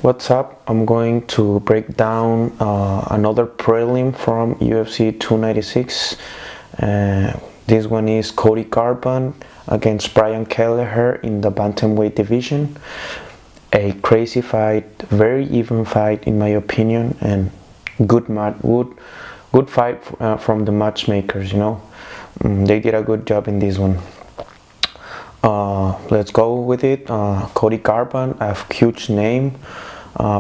What's up? I'm going to break down another prelim from UFC 296. This one is Cody Garbrandt against Kelleher in the bantamweight division. A crazy fight, very even fight in my opinion, and good fight from the matchmakers. They did a good job in this one. Let's go with it. Cody Garbrandt, a huge name,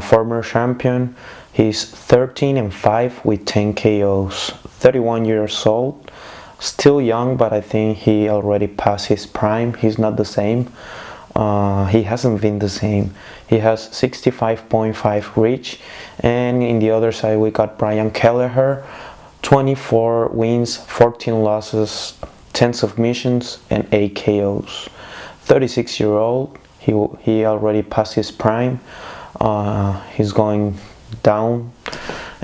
former champion. He's 13-5 with 10 KOs. 31 years old, still young, but I think he already passed his prime. He's not the same. He hasn't been the same. He has 65.5 reach, and in the other side we got Kelleher, 24 wins, 14 losses, 10 submissions, and 8 KOs. 36-year-old. He already passed his prime. He's going down,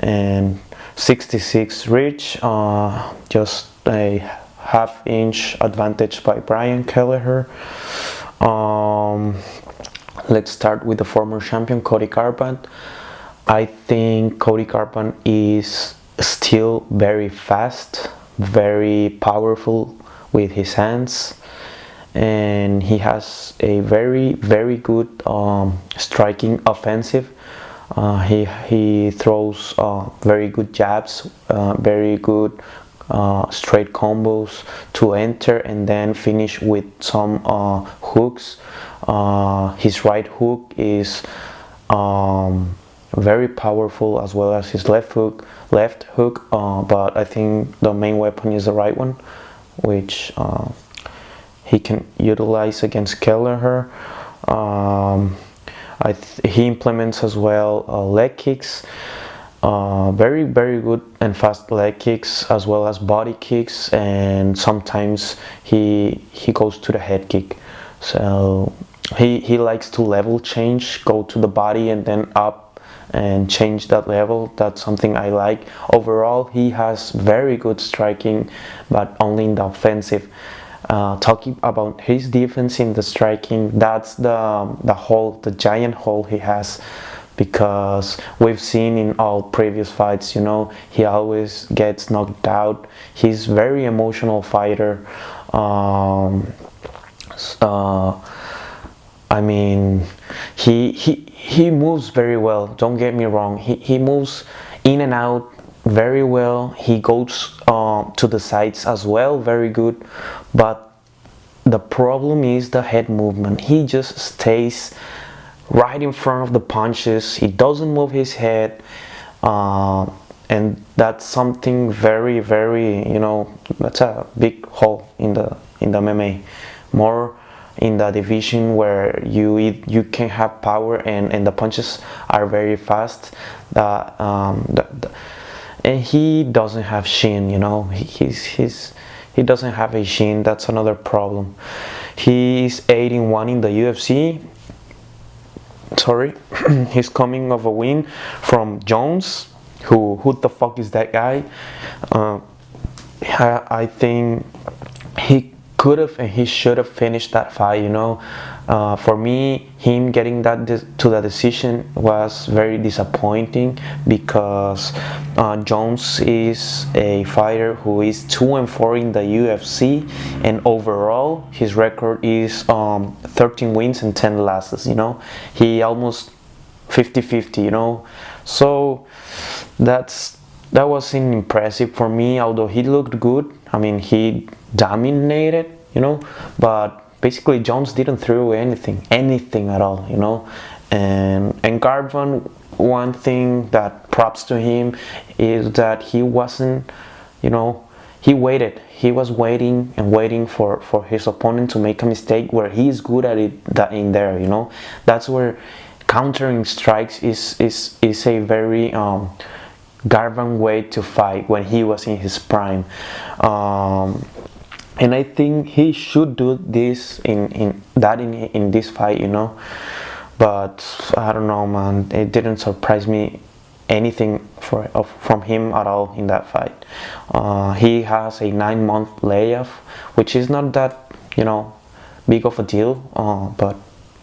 and 66 reach, just a half-inch advantage by Kelleher. Let's start with the former champion Cody Garbrandt. I think Cody Garbrandt is still very fast, very powerful with his hands, and he has a very good striking offensive. He throws very good jabs, very good straight combos to enter and then finish with some hooks. His right hook is very powerful, as well as his left hook, but I think the main weapon is the right one, which he can utilize against Kelleher. He implements as well leg kicks, very good and fast leg kicks, as well as body kicks, and sometimes he goes to the head kick. So he likes to level change, go to the body and then up and change that level. That's something I like. Overall, he has very good striking, but only in the offensive. Talking about his defense in the striking, that's the giant hole he has, because we've seen in all previous fights, he always gets knocked out. He's very emotional fighter. I mean, he moves very well. Don't get me wrong. He moves in and out very well. He goes to the sides as well, very good. But the problem is the head movement. He just stays right in front of the punches. He doesn't move his head, and that's something very, that's a big hole in the MMA. More in the division where you can have power and the punches are very fast. And he doesn't have shin, he doesn't have a shin. That's another problem. He's 8-1 in the UFC. Sorry, he's coming off a win from Jones. Who the fuck is that guy? I think he could have and he should have finished that fight. For me, him getting that to the decision was very disappointing, because Jones is a fighter who is 2-4 in the UFC, and overall his record is 13 wins and 10 losses. He almost 50-50. So that wasn't impressive for me, although he looked good. I mean, he dominated, but basically Jones didn't throw anything at all, and Garbrandt, one thing that props to him is that he wasn't, he waited. He was waiting for his opponent to make a mistake where he's good at it in there, That's where countering strikes is a very Garbrandt way to fight when he was in his prime. And I think he should do this in this fight, But I don't know, man. It didn't surprise me anything from him at all in that fight. He has a 9-month layoff, which is not that big of a deal. But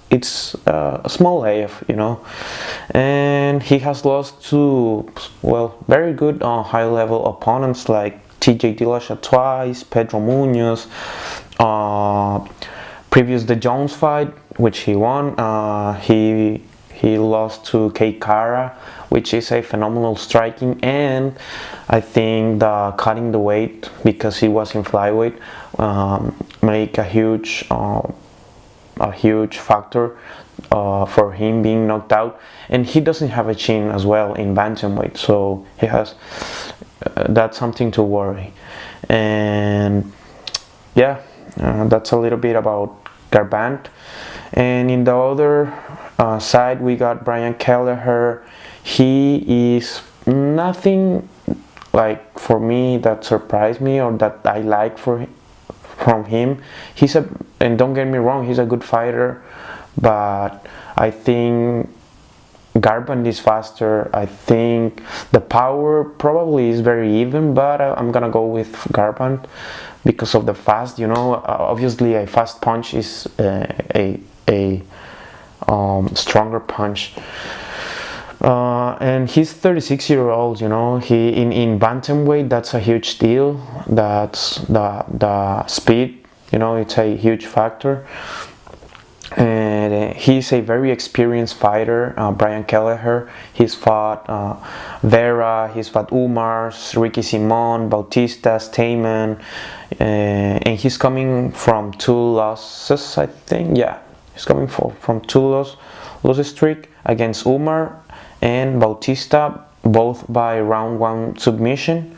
it's a small AF, you know. And he has lost to, well, very good high level opponents like TJ Dillashaw twice, Pedro Munoz, previous the Jones fight, which he won. He lost to Kei Kara, which is a phenomenal striking, and I think the cutting the weight, because he was in flyweight, make a huge factor for him being knocked out. And he doesn't have a chin as well in bantamweight, so he has that's something to worry. And yeah, that's a little bit about Garbrandt. And in the other side, we got Brian Kelleher. He is nothing like for me that surprised me or that I like from him. And don't get me wrong, he's a good fighter, but I think Garbrandt is faster. I think the power probably is very even, but I'm gonna go with Garbrandt because of the fast. You know, obviously a fast punch is a stronger punch. And he's 36-year-old. You know, he in bantamweight, that's a huge deal. That's the speed. You know, it's a huge factor. And he's a very experienced fighter, Brian Kelleher. He's fought Vera, he's fought Umar, Ricky Simon, Bautista, Stamen, and he's coming from 2 losses, I think. Yeah, he's coming from 2 losses streak against Umar and Bautista, both by round 1 submission.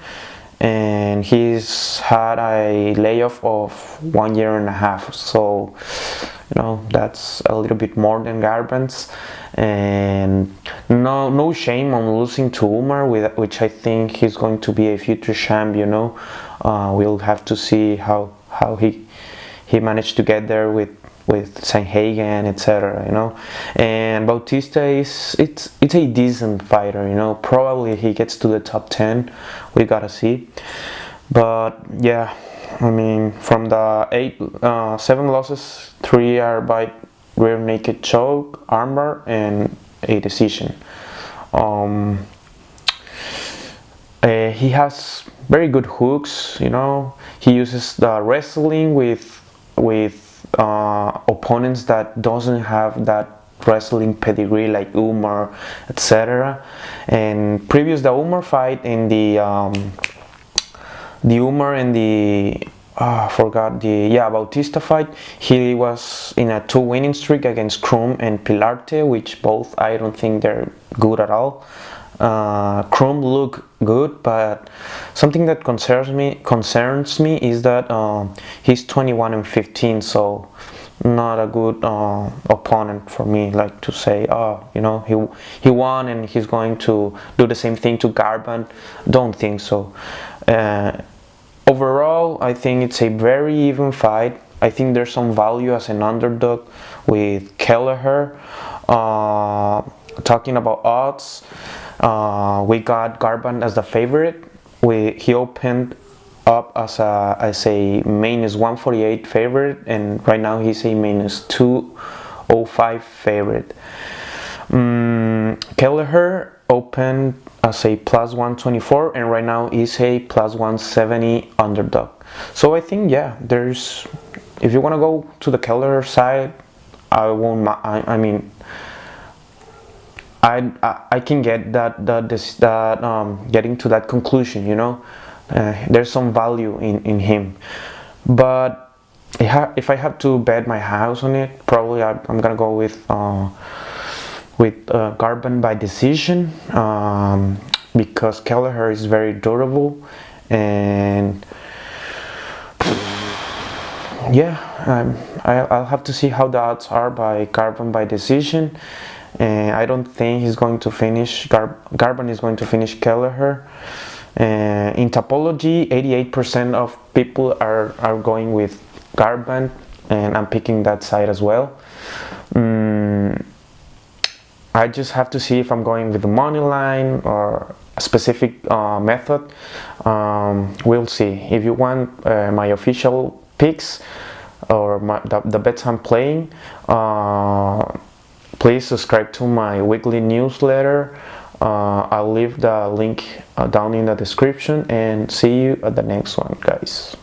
And he's had a layoff of 1.5 years, so you know that's a little bit more than Garbrandt's. And no shame on losing to Umar, which I think he's going to be a future champ. You know, we'll have to see how he managed to get there with Sanhagen, etc. You know, and Bautista it's a decent fighter. You know, probably he gets to the top 10. We gotta see. But yeah, I mean, from the 7 losses, 3 are by rear naked choke, armbar, and a decision. He has very good hooks. You know, he uses the wrestling with opponents that doesn't have that wrestling pedigree like Umar, etc. And previous the Umar fight in the Umar and the Bautista fight, he was in a 2 winning streak against Krum and Pilarte, which both I don't think they're good at all. Krum look good, but something that concerns me is that he's 21-15, so not a good opponent for me. Like to say, you know, he won and he's going to do the same thing to Garbrandt. Don't think so. Overall, I think it's a very even fight. I think there's some value as an underdog with Kelleher. Talking about odds, we got Garbrandt as the favorite. He opened up as a minus 148 favorite, and right now he's a minus 205 favorite. Kelleher opened as a plus 124, and right now is a plus 170 underdog. So I think, yeah, if you want to go to the Kelleher side, I won't. I mean, I can get that getting to that conclusion. You know, there's some value in him. But if I have to bet my house on it, probably I'm gonna go with Garbrandt by decision, because Kelleher is very durable, and yeah, I'll have to see how the odds are by Garbrandt by decision. And I don't think he's going to finish. Garbrandt is going to finish Kelleher. In topology, 88% of people are going with Garbrandt, and I'm picking that side as well. I just have to see if I'm going with the money line or a specific method. We'll see. If you want my official picks, or the bets I'm playing. Please subscribe to my weekly newsletter. I'll leave the link down in the description, and see you at the next one, guys.